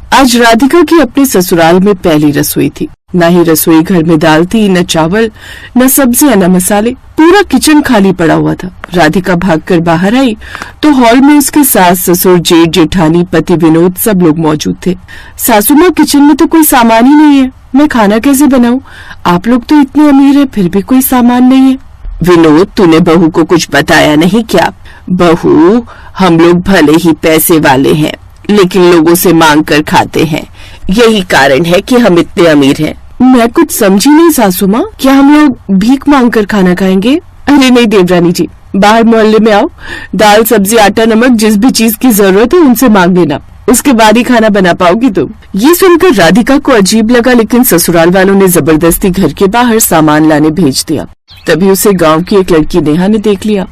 आज राधिका की अपने ससुराल में पहली रसोई थी। न ही रसोई घर में दाल थी, न चावल, न सब्जियां, न मसाले। पूरा किचन खाली पड़ा हुआ था। राधिका भागकर बाहर आई तो हॉल में उसके सास, ससुर, जेठ, जेठानी, पति विनोद सब लोग मौजूद थे। सासू माँ, किचन में तो कोई सामान ही नहीं है, मैं खाना कैसे बनाऊं? आप लोग तो इतने अमीर हैं, फिर भी कोई सामान नहीं है। विनोद, तूने बहू को कुछ बताया नहीं क्या? बहू, हम लोग भले ही पैसे वाले हैं, लेकिन लोगों से मांग कर खाते हैं। यही कारण है कि हम इतने अमीर हैं। मैं कुछ समझी नहीं सासू माँ, क्या हम लोग भीख मांग कर खाना खाएंगे? अरे नहीं देवरानी जी, बाहर मोहल्ले में आओ, दाल, सब्जी, आटा, नमक, जिस भी चीज की जरूरत है उनसे मांग लेना, उसके बाद ही खाना बना पाओगी तुम। ये सुनकर राधिका को अजीब लगा, लेकिन ससुराल वालों ने जबरदस्ती घर के बाहर सामान लाने भेज दिया। तभी उसे गांव की एक लड़की नेहा ने देख लिया।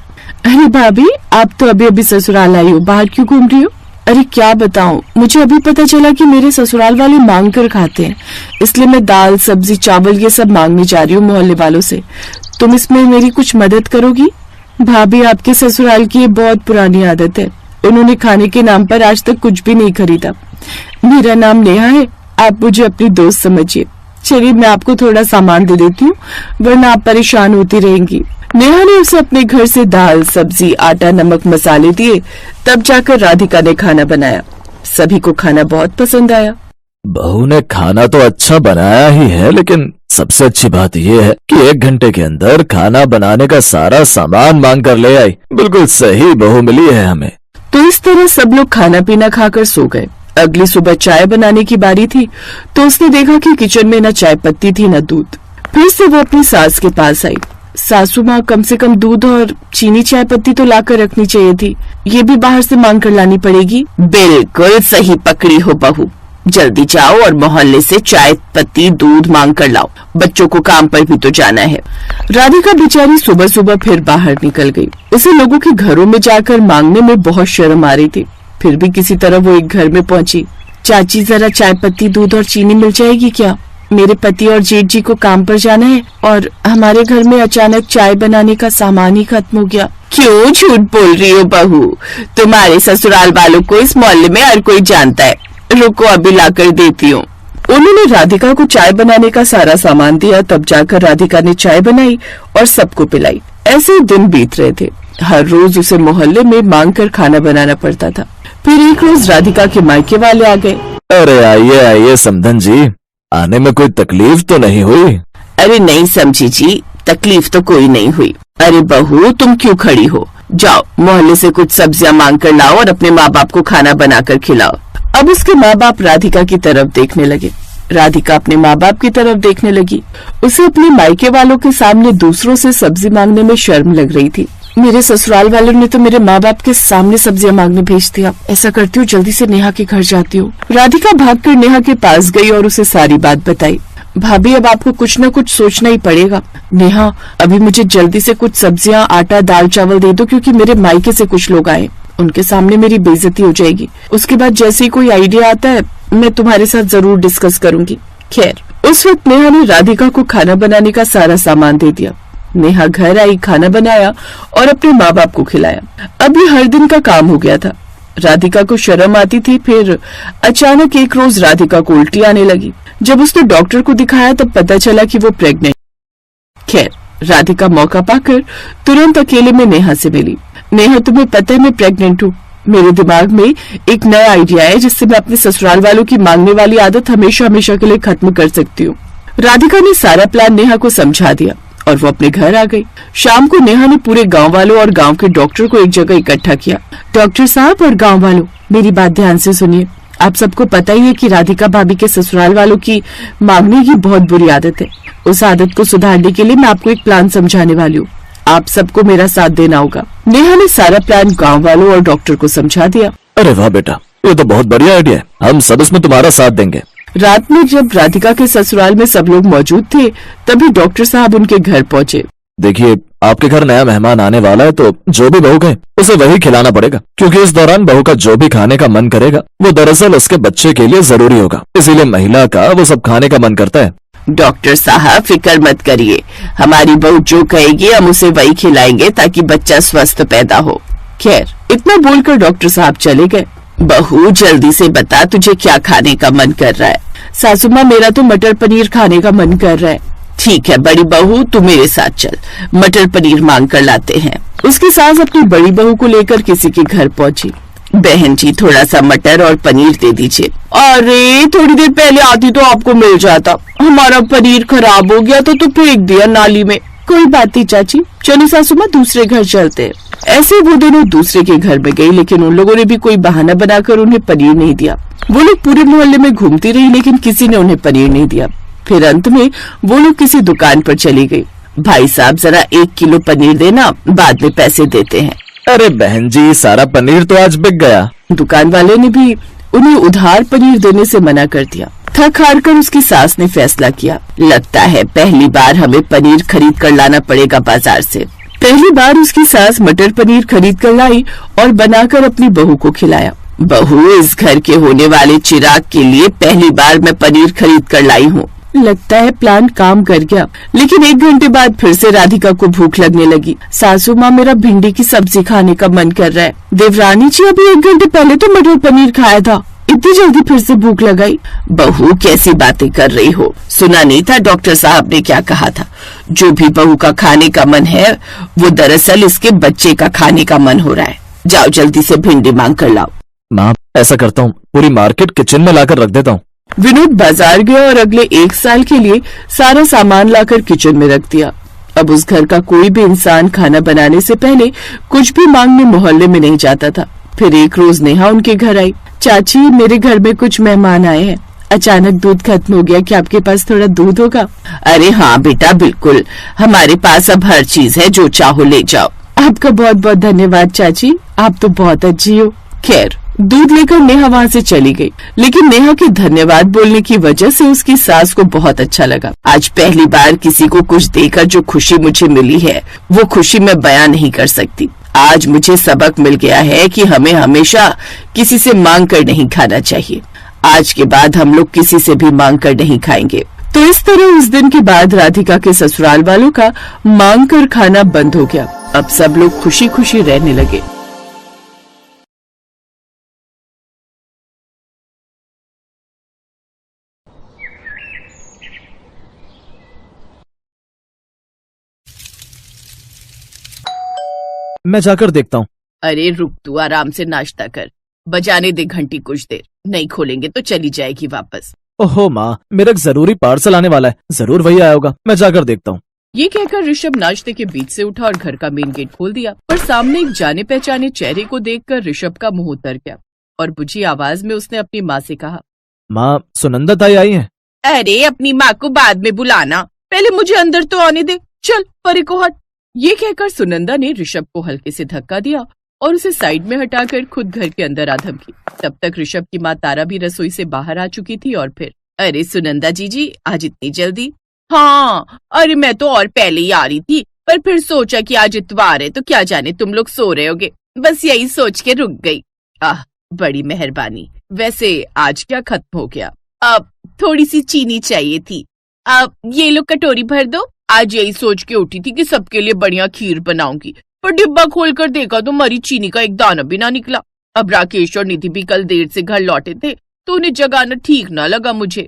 अरे भाभी, आप तो अभी अभी ससुराल आई हो, बाहर क्यों घूम रही हो? अरे क्या बताऊं, मुझे अभी पता चला कि मेरे ससुराल वाले मांग कर खाते हैं, इसलिए मैं दाल, सब्जी, चावल ये सब मांगने जा रही हूँ मोहल्ले वालों से। तुम इसमें मेरी कुछ मदद करोगी? भाभी, आपके ससुराल की ये बहुत पुरानी आदत है, उन्होंने खाने के नाम पर आज तक कुछ भी नहीं खरीदा। मेरा नाम नेहा है, आप मुझे अपनी दोस्त समझिए। चलिए, मैं आपको थोड़ा सामान दे देती हूँ, वरना आप परेशान होती रहेंगी। नेहा ने उसे अपने घर से दाल, सब्जी, आटा, नमक, मसाले दिए। तब जाकर राधिका ने खाना बनाया। सभी को खाना बहुत पसंद आया। बहू ने खाना तो अच्छा बनाया ही है, लेकिन सबसे अच्छी बात यह है कि 1 घंटे के अंदर खाना बनाने का सारा सामान मांग कर ले आई। बिल्कुल सही बहू मिली है हमें। तो इस तरह सब लोग खाना पीना खाकर सो गए। अगली सुबह चाय बनाने की बारी थी तो उसने देखा कि किचन में न चाय पत्ती थी न दूध। फिर से वो अपनी सास के पास आई। सासू माँ, कम से कम दूध और चीनी चाय पत्ती तो लाकर रखनी चाहिए थी, ये भी बाहर से मांग कर लानी पड़ेगी। बिल्कुल सही पकड़ी हो बहू, जल्दी जाओ और मोहल्ले से चाय पत्ती, दूध मांग कर लाओ, बच्चों को काम पर भी तो जाना है। राधिका बेचारी सुबह सुबह फिर बाहर निकल गई। उसे लोगों के घरों में जाकर मांगने में बहुत शर्म आ रही थी। फिर भी किसी तरह वो एक घर में पहुंची। चाची, जरा चाय पत्ती, दूध और चीनी मिल जाएगी क्या? मेरे पति और जेठ जी को काम पर जाना है और हमारे घर में अचानक चाय बनाने का सामान ही खत्म हो गया। क्यों झूठ बोल रही हो बहू? तुम्हारे ससुराल वालों को इस मोहल्ले में हर कोई जानता है। रुको, अभी लाकर देती हूँ। उन्होंने राधिका को चाय बनाने का सारा सामान दिया। तब जाकर राधिका ने चाय बनाई और सबको पिलाई। ऐसे दिन बीत रहे थे। हर रोज उसे मोहल्ले में मांग कर खाना बनाना पड़ता था। फिर एक रोज राधिका के मायके वाले आ गए। अरे आइए आइए समधन जी, आने में कोई तकलीफ तो नहीं हुई? अरे नहीं समझी जी, तकलीफ तो कोई नहीं हुई। अरे बहू, तुम क्यों खड़ी हो? जाओ, मोहल्ले से कुछ सब्जियां मांग कर लाओ और अपने माँ बाप को खाना बनाकर खिलाओ। अब उसके माँ बाप राधिका की तरफ देखने लगे। राधिका अपने माँ बाप की तरफ देखने लगी। उसे अपने मायके वालों के सामने दूसरों से सब्जी मांगने में शर्म लग रही थी। मेरे ससुराल वालों ने तो मेरे माँ बाप के सामने सब्जियां मांगने भेज दिया। ऐसा करती हूँ, जल्दी से नेहा के घर जाती हूँ। राधिका भागकर नेहा के पास गई और उसे सारी बात बताई। भाभी, अब आपको कुछ न कुछ सोचना ही पड़ेगा। नेहा, अभी मुझे जल्दी से कुछ सब्जियां, आटा, दाल, चावल दे दो, क्योंकि मेरे मायके से कुछ लोग आए, उनके सामने मेरी बेइज्जती हो जाएगी। उसके बाद जैसे ही कोई आइडिया आता है मैं तुम्हारे साथ जरूर डिस्कस करूंगी। खैर, उस वक्त नेहा ने राधिका को खाना बनाने का सारा सामान दे दिया। नेहा घर आई, खाना बनाया और अपने माँ बाप को खिलाया। अब ये हर दिन का काम हो गया था। राधिका को शर्म आती थी। फिर अचानक एक रोज राधिका को उल्टी आने लगी। जब उसने डॉक्टर को दिखाया तब पता चला कि वो प्रेग्नेंट। खैर, राधिका मौका पाकर तुरंत अकेले में नेहा से मिली। नेहा, तुम्हें पता है मैं प्रेग्नेंट हूँ। मेरे दिमाग में एक नया आइडिया है जिससे मैं अपने ससुराल वालों की मांगने वाली आदत हमेशा हमेशा के लिए खत्म कर सकती हूँ। राधिका ने सारा प्लान नेहा को समझा दिया और वो अपने घर आ गई। शाम को नेहा ने पूरे गांव वालों और गांव के डॉक्टर को एक जगह इकट्ठा किया। डॉक्टर साहब और गांव वालों, मेरी बात ध्यान से सुनिए। आप सबको पता ही है कि राधिका भाभी के ससुराल वालों की मांगने की बहुत बुरी आदत है। उस आदत को सुधारने के लिए मैं आपको एक प्लान समझाने वाली हूँ। आप सबको मेरा साथ देना होगा। नेहा ने सारा प्लान गांव वालों और डॉक्टर को समझा दिया। अरे वाह बेटा, ये तो बहुत बढ़िया आइडिया है, हम सब इसमें तुम्हारा साथ देंगे। रात में जब राधिका के ससुराल में सब लोग मौजूद थे तभी डॉक्टर साहब उनके घर पहुँचे। देखिए, आपके घर नया मेहमान आने वाला है तो जो भी बहू कहे उसे वही खिलाना पड़ेगा, क्योंकि इस दौरान बहू का जो भी खाने का मन करेगा वो दरअसल उसके बच्चे के लिए जरूरी होगा। इसीलिए महिला का वो सब खाने का मन करता है। डॉक्टर साहब, फिक्र मत करिए, हमारी बहू जो कहेगी हम उसे वही खिलाएंगे ताकि बच्चा स्वस्थ पैदा हो। खैर, इतना बोलकर डॉक्टर साहब चले गए। बहू जल्दी से बता तुझे क्या खाने का मन कर रहा है। सासू माँ मेरा तो मटर पनीर खाने का मन कर रहा है। ठीक है बड़ी बहू तू मेरे साथ चल, मटर पनीर मांग कर लाते हैं। उसकी सास अपनी बड़ी बहू को लेकर किसी के घर पहुंची। बहन जी थोड़ा सा मटर और पनीर दे दीजिए। अरे थोड़ी देर पहले आती तो आपको मिल जाता, हमारा पनीर खराब हो गया तो फेंक दिया नाली में। कोई बात नहीं चाची, चलो सासू माँ दूसरे घर चलते हैं। ऐसे वो दोनों दूसरे के घर में गई, लेकिन उन लोगों ने भी कोई बहाना बनाकर उन्हें पनीर नहीं दिया। वो लोग पूरे मोहल्ले में घूमती रही, लेकिन किसी ने उन्हें पनीर नहीं दिया। फिर अंत में वो लोग किसी दुकान पर चली गई। भाई साहब जरा 1 किलो पनीर देना, बाद में पैसे देते हैं। अरे बहन जी सारा पनीर तो आज बिक गया। दुकान वाले ने भी उन्हें उधार पनीर देने से मना कर दिया। थक हार कर उसकी सास ने फैसला किया, लगता है पहली बार हमें पनीर खरीद कर लाना पड़ेगा बाजार से। पहली बार उसकी सास मटर पनीर खरीद कर लाई और बनाकर अपनी बहू को खिलाया। बहू इस घर के होने वाले चिराग के लिए पहली बार मैं पनीर खरीद कर लाई हूँ। लगता है प्लान काम कर गया। लेकिन 1 घंटे बाद फिर से राधिका को भूख लगने लगी। सासू माँ मेरा भिंडी की सब्जी खाने का मन कर रहा है। देवरानी जी अभी 1 घंटे पहले तो मटर पनीर खाया था, इतनी जल्दी फिर से भूख लगाई। बहू कैसी बातें कर रही हो, सुना नहीं था डॉक्टर साहब ने क्या कहा था? जो भी बहू का खाने का मन है वो दरअसल इसके बच्चे का खाने का मन हो रहा है। जाओ जल्दी से भिंडी मांग कर लाओ। माँ ऐसा करता हूँ, पूरी मार्केट किचन में लाकर रख देता हूँ। विनोद बाजार गया और अगले 1 साल के लिए सारा सामान लाकर किचन में रख दिया। अब उस घर का कोई भी इंसान खाना बनाने से पहले कुछ भी मांगने मोहल्ले में नहीं जाता था। फिर एक रोज नेहा उनके घर आई। चाची मेरे घर में कुछ मेहमान आए हैं, अचानक दूध खत्म हो गया, क्या आपके पास थोड़ा दूध होगा? अरे हाँ बेटा बिल्कुल, हमारे पास अब हर चीज है, जो चाहो ले जाओ। आपका बहुत बहुत धन्यवाद चाची, आप तो बहुत अच्छी हो। खैर दूध लेकर नेहा वहाँ से चली गई, लेकिन नेहा के धन्यवाद बोलने की वजह से उसकी सास को बहुत अच्छा लगा। आज पहली बार किसी को कुछ देकर जो खुशी मुझे मिली है वो खुशी मैं बयां नहीं कर सकती। आज मुझे सबक मिल गया है कि हमें हमेशा किसी से मांग कर नहीं खाना चाहिए। आज के बाद हम लोग किसी से भी मांग कर नहीं खाएंगे। तो इस तरह उस दिन के बाद राधिका के ससुराल वालों का मांग कर खाना बंद हो गया। अब सब लोग खुशी खुशी रहने लगे। मैं जाकर देखता हूँ। अरे रुक तू, आराम से नाश्ता कर, बजाने दे घंटी कुछ देर, नहीं खोलेंगे तो चली जाएगी वापस। ओहो माँ, मेरा एक जरूरी पार्सल आने वाला है, जरूर वही आया होगा, मैं जाकर देखता हूँ। ये कहकर ऋषभ नाश्ते के बीच से उठा और घर का मेन गेट खोल दिया, पर सामने एक जाने पहचाने चेहरे को देखकर ऋषभ का मुंह उतर गया और बुझी आवाज में उसने अपनी माँ से कहा, माँ सुनंदा ताई आई है? अरे अपनी माँ को बाद में बुलाना, पहले मुझे अंदर तो आने दे, चल परे को हट। ये कहकर सुनंदा ने ऋषभ को हल्के से धक्का दिया और उसे साइड में हटाकर खुद घर के अंदर आ धमकी। तब तक ऋषभ की माँ तारा भी रसोई से बाहर आ चुकी थी और फिर, अरे सुनंदा जी आज इतनी जल्दी? हाँ अरे मैं तो और पहले ही आ रही थी, पर फिर सोचा कि आज इतवार है तो क्या जाने तुम लोग सो रहे होगे, बस यही सोच के रुक गई। बड़ी मेहरबानी। वैसे आज क्या खत्म हो गया? अब थोड़ी सी चीनी चाहिए थी, अब ये लो कटोरी भर दो। आज यही सोच के उठी थी कि सबके लिए बढ़िया खीर बनाऊंगी, पर डिब्बा खोलकर देखा तो मरी चीनी का एक दाना भी ना निकला। अब राकेश और निधि भी कल देर से घर लौटे थे तो उन्हें जगाना ठीक ना लगा मुझे।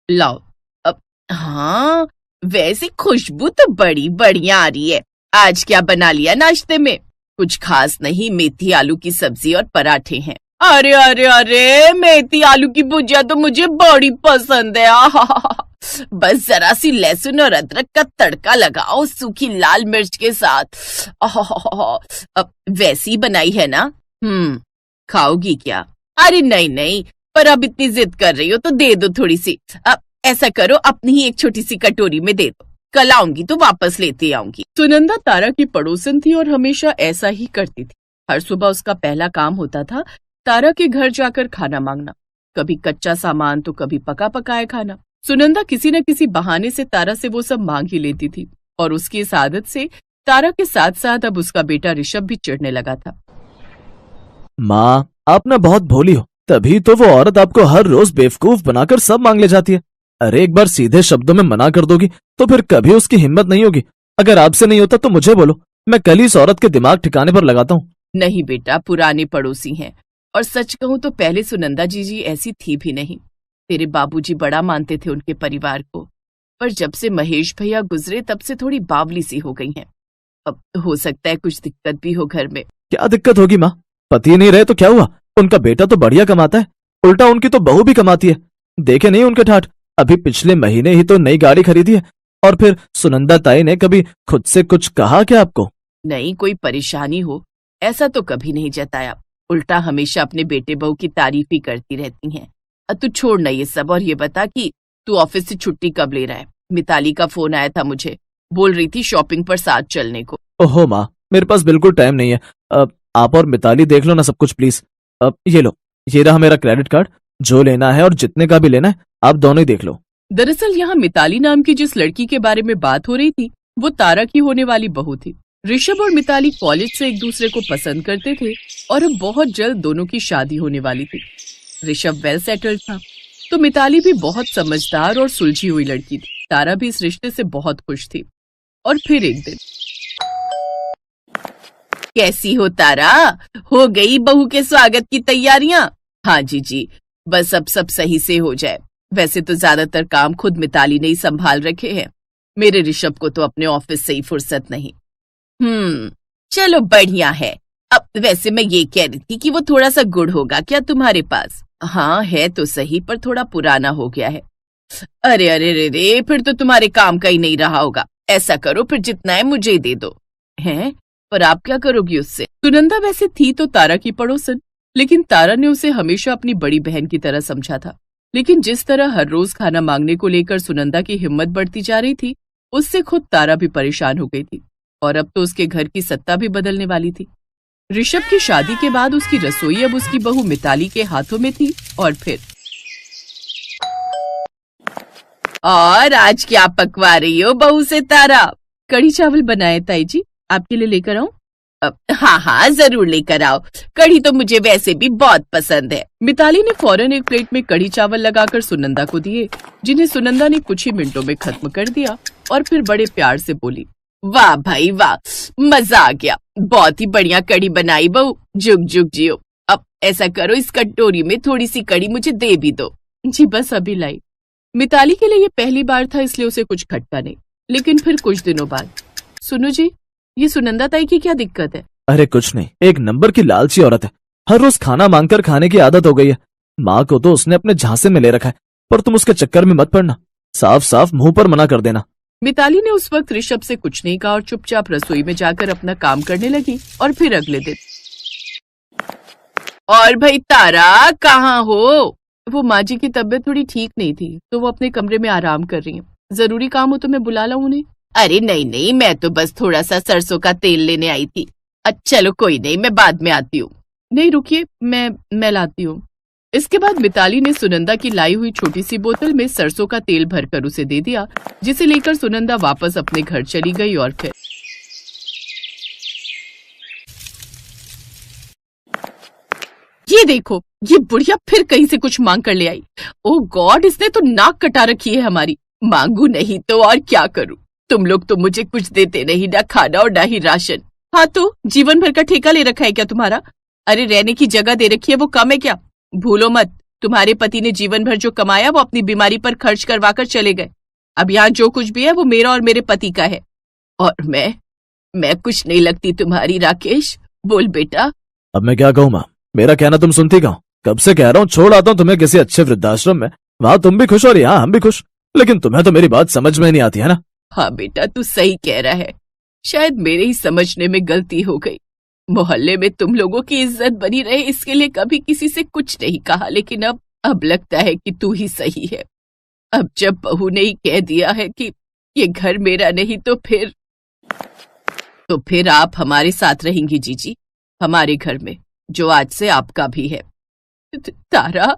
लाओ अब। हाँ वैसे खुशबू तो बड़ी बढ़िया आ रही है। आज क्या बना लिया नाश्ते में? कुछ खास नहीं, मेथी आलू की सब्जी और पराठे हैं। अरे अरे अरे, मेथी आलू की भुजिया तो मुझे बड़ी पसंद है। बस जरा सी लहसुन और अदरक का तड़का लगाओ सूखी लाल मिर्च के साथ। अब वैसी बनाई है ना? खाओगी क्या? अरे नहीं नहीं, पर अब इतनी जिद कर रही हो तो दे दो थोड़ी सी। अब ऐसा करो अपनी ही एक छोटी सी कटोरी में दे दो, कल आऊंगी तो वापस लेते आऊंगी। सुनंदा तारा की पड़ोसन थी और हमेशा ऐसा ही करती थी। हर सुबह उसका पहला काम होता था तारा के घर जाकर खाना मांगना, कभी कच्चा सामान तो कभी पका पकाया खाना। सुनंदा किसी न किसी बहाने से तारा से वो सब मांग ही लेती थी और उसकी इस आदत से तारा के साथ साथ अब उसका बेटा ऋषभ भी चिढ़ने लगा था। माँ आप ना बहुत भोली हो, तभी तो वो औरत आपको हर रोज बेवकूफ बनाकर सब मांग ले जाती है। अरे एक बार सीधे शब्दों में मना कर दोगी तो फिर कभी उसकी हिम्मत नहीं होगी। अगर आपसे नहीं होता तो मुझे बोलो, मैं कल ही इस औरत के दिमाग ठिकाने पर लगाता हूँ। नहीं बेटा, पुराने पड़ोसी हैं, और सच कहूं तो पहले सुनंदा जीजी ऐसी थी भी नहीं। तेरे बाबूजी बड़ा मानते थे उनके परिवार को, पर जब से महेश भैया गुजरे तब से थोड़ी बावली सी हो गई हैं। अब हो सकता है कुछ दिक्कत भी हो घर में। क्या दिक्कत होगी माँ? पति नहीं रहे तो क्या हुआ? उनका बेटा तो बढ़िया कमाता है, उल्टा उनकी तो बहू भी कमाती है। देखे नहीं उनके ठाठ? अभी पिछले महीने ही तो नई गाड़ी खरीदी है। और फिर सुनंदा ताई ने कभी खुद से कुछ कहा क्या आपको? नहीं, कोई परेशानी हो ऐसा तो कभी नहीं जताया। उल्टा हमेशा अपने बेटे बहू की तारीफ ही करती रहती हैं। अब तू छोड़ ना ये सब और ये बता कि तू ऑफिस से छुट्टी कब ले रहा है? मिताली का फोन आया था मुझे, बोल रही थी शॉपिंग पर साथ चलने को। ओहो माँ, मेरे पास बिल्कुल टाइम नहीं है। आप और मिताली देख लो ना सब कुछ प्लीज। ये लो, ये रहा मेरा क्रेडिट कार्ड। जो लेना है और जितने का भी लेना है आप दोनों ही देख लो। दरअसल यहाँ मिताली नाम की जिस लड़की के बारे में बात हो रही थी वो तारा की होने वाली बहू थी। ऋषभ और मिताली कॉलेज से एक दूसरे को पसंद करते थे और अब बहुत जल्द दोनों की शादी होने वाली थी। ऋषभ वेल सेटल्ड था तो मिताली भी बहुत समझदार और सुलझी हुई लड़की थी। तारा भी इस रिश्ते से बहुत खुश थी। और फिर एक दिन, कैसी हो तारा? हो गई बहू के स्वागत की तैयारियां? हाँ जी, बस अब सब सही से हो जाए। वैसे तो ज्यादातर काम खुद मिताली ने ही संभाल रखे हैं। मेरे ऋषभ को तो अपने ऑफिस से ही फुर्सत नहीं। चलो बढ़िया है। अब वैसे मैं ये कह रही थी कि वो थोड़ा सा गुड़ होगा क्या तुम्हारे पास? हाँ है तो सही, पर थोड़ा पुराना हो गया है। अरे अरे रे रे, फिर तो तुम्हारे काम का ही नहीं रहा होगा। ऐसा करो फिर जितना है मुझे ही दे दो। हैं? पर आप क्या करोगी उससे? सुनंदा वैसे थी तो तारा की पड़ोसन, लेकिन तारा ने उसे हमेशा अपनी बड़ी बहन की तरह समझा था। लेकिन जिस तरह हर रोज खाना मांगने को लेकर सुनंदा की हिम्मत बढ़ती जा रही थी, उससे खुद तारा भी परेशान हो गई थी। और अब तो उसके घर की सत्ता भी बदलने वाली थी। ऋषभ की शादी के बाद उसकी रसोई अब उसकी बहू मिताली के हाथों में थी। और आज क्या पकवा रही हो बहू से तारा? कढ़ी चावल बनाए ताई जी, आपके लिए लेकर आऊं? हाँ जरूर लेकर आओ। कढ़ी तो मुझे वैसे भी बहुत पसंद है। मिताली ने फौरन एक प्लेट में कढ़ी चावल लगाकर सुनंदा को दिए, जिन्हें सुनंदा ने कुछ ही मिनटों में खत्म कर दिया और फिर बड़े प्यार से बोली, वाह भाई वाह, मजा आ गया। बहुत ही बढ़िया कढ़ी बनाई बहू, जुग जुग जियो। अब ऐसा करो, इस कटोरी में थोड़ी सी कढ़ी मुझे दे भी दो। जी बस अभी लाई। मिताली के लिए ये पहली बार था, इसलिए उसे कुछ खटका नहीं। लेकिन फिर कुछ दिनों बाद, सुनो जी, ये सुनंदा ताई की क्या दिक्कत है? अरे कुछ नहीं, एक नंबर की लालची औरत है। हर रोज खाना मांगकर खाने की आदत हो गई है। माँ को तो उसने अपने झांसे में ले रखा है, पर तुम उसके चक्कर में मत पड़ना। साफ साफ मुंह पर मना कर देना। मिताली ने उस वक्त ऋषभ से कुछ नहीं कहा और चुपचाप रसोई में जाकर अपना काम करने लगी। और फिर अगले दिन, और भाई तारा कहाँ हो? वो माँ जी की तबीयत थोड़ी ठीक नहीं थी तो वो अपने कमरे में आराम कर रही हैं। जरूरी काम हो तो मैं बुला लाऊं उन्हें? अरे नहीं, मैं तो बस थोड़ा सा सरसों का तेल लेने आई थी। अच्छा चलो कोई नहीं, मैं बाद में आती हूँ। नहीं रुकिए, मैं लाती हूँ। इसके बाद मिताली ने सुनंदा की लाई हुई छोटी सी बोतल में सरसों का तेल भरकर उसे दे दिया, जिसे लेकर सुनंदा वापस अपने घर चली गई। और फिर ये देखो, ये बुढ़िया फिर कहीं से कुछ मांग कर ले आई। ओ गॉड, इसने तो नाक कटा रखी है हमारी। मांगू नहीं तो और क्या करूं? तुम लोग तो मुझे कुछ देते नहीं, ना खाना और ना ही राशन। हाँ तो जीवन भर का ठेका ले रखा है क्या तुम्हारा? अरे रहने की जगह दे रखी है, वो कम है क्या? भूलो मत, तुम्हारे पति ने जीवन भर जो कमाया वो अपनी बीमारी पर खर्च करवा कर चले गए। अब यहाँ जो कुछ भी है वो मेरा और मेरे पति का है। और मैं कुछ नहीं लगती तुम्हारी राकेश। बोल बेटा। अब मैं क्या कहूँ माँ, मेरा कहना तुम सुनती कहो। कब से कह रहा हूँ छोड़ आता हूँ तुम्हें किसी अच्छे वृद्धाश्रम में, वहाँ तुम भी खुश और यहाँ हम भी खुश। लेकिन तुम्हें तो मेरी बात समझ में नहीं आती है ना। हाँ बेटा, तू सही कह रहा है। शायद मेरे ही समझने में गलती हो गई। मोहल्ले में तुम लोगों की इज्जत बनी रहे इसके लिए कभी किसी से कुछ नहीं कहा, लेकिन अब लगता है कि तू ही सही है। अब जब बहू ने ही कह दिया है कि ये घर मेरा नहीं तो फिर आप हमारे साथ रहेंगी जीजी, हमारे घर में, जो आज से आपका भी है। तारा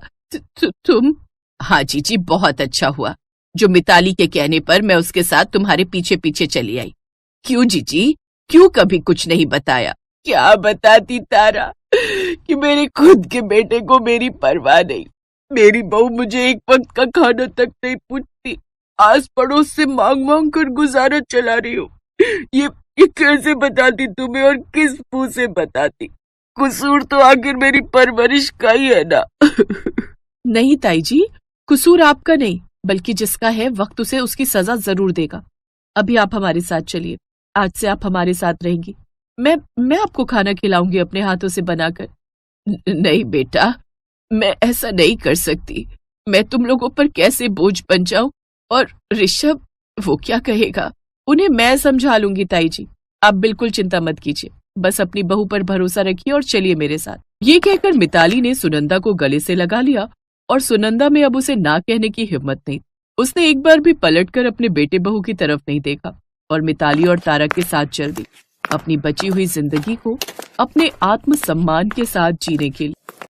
तुम? हाँ जीजी, बहुत अच्छा हुआ जो मिताली के कहने पर मैं उसके साथ तुम्हारे पीछे पीछे चली आई। क्यों जीजी, क्यों कभी कुछ नहीं बताया? क्या बताती तारा कि मेरे खुद के बेटे को मेरी परवाह नहीं। मेरी बहू मुझे एक वक्त का खाना तक नहीं पूछती, आस पड़ोस से मांग मांग कर गुजारा चला रही हो। ये कैसे बताती तुम्हें और किस मुंह से बताती? कसूर तो आखिर मेरी परवरिश का ही है ना। नहीं ताई जी, कसूर आपका नहीं, बल्कि जिसका है वक्त उसे उसकी सजा जरूर देगा। अभी आप हमारे साथ चलिए, आज से आप हमारे साथ रहेंगी। मैं आपको खाना खिलाऊंगी अपने हाथों से बनाकर। नहीं बेटा, मैं ऐसा नहीं कर सकती। मैं तुम लोगों पर कैसे बोझ बन जाऊं, और ऋषभ वो क्या कहेगा? उन्हें मैं समझा लूंगी ताई जी, आप बिल्कुल चिंता मत कीजिए। बस अपनी बहू पर भरोसा रखिए और चलिए मेरे साथ। ये कहकर मिताली ने सुनंदा को गले से लगा लिया और सुनंदा में अब उसे ना कहने की हिम्मत नहीं। उसने एक बार भी पलटकर अपने बेटे बहू की तरफ नहीं देखा और मिताली और तारा के साथ चल दी, अपनी बची हुई जिंदगी को अपने आत्मसम्मान के साथ जीने के लिए।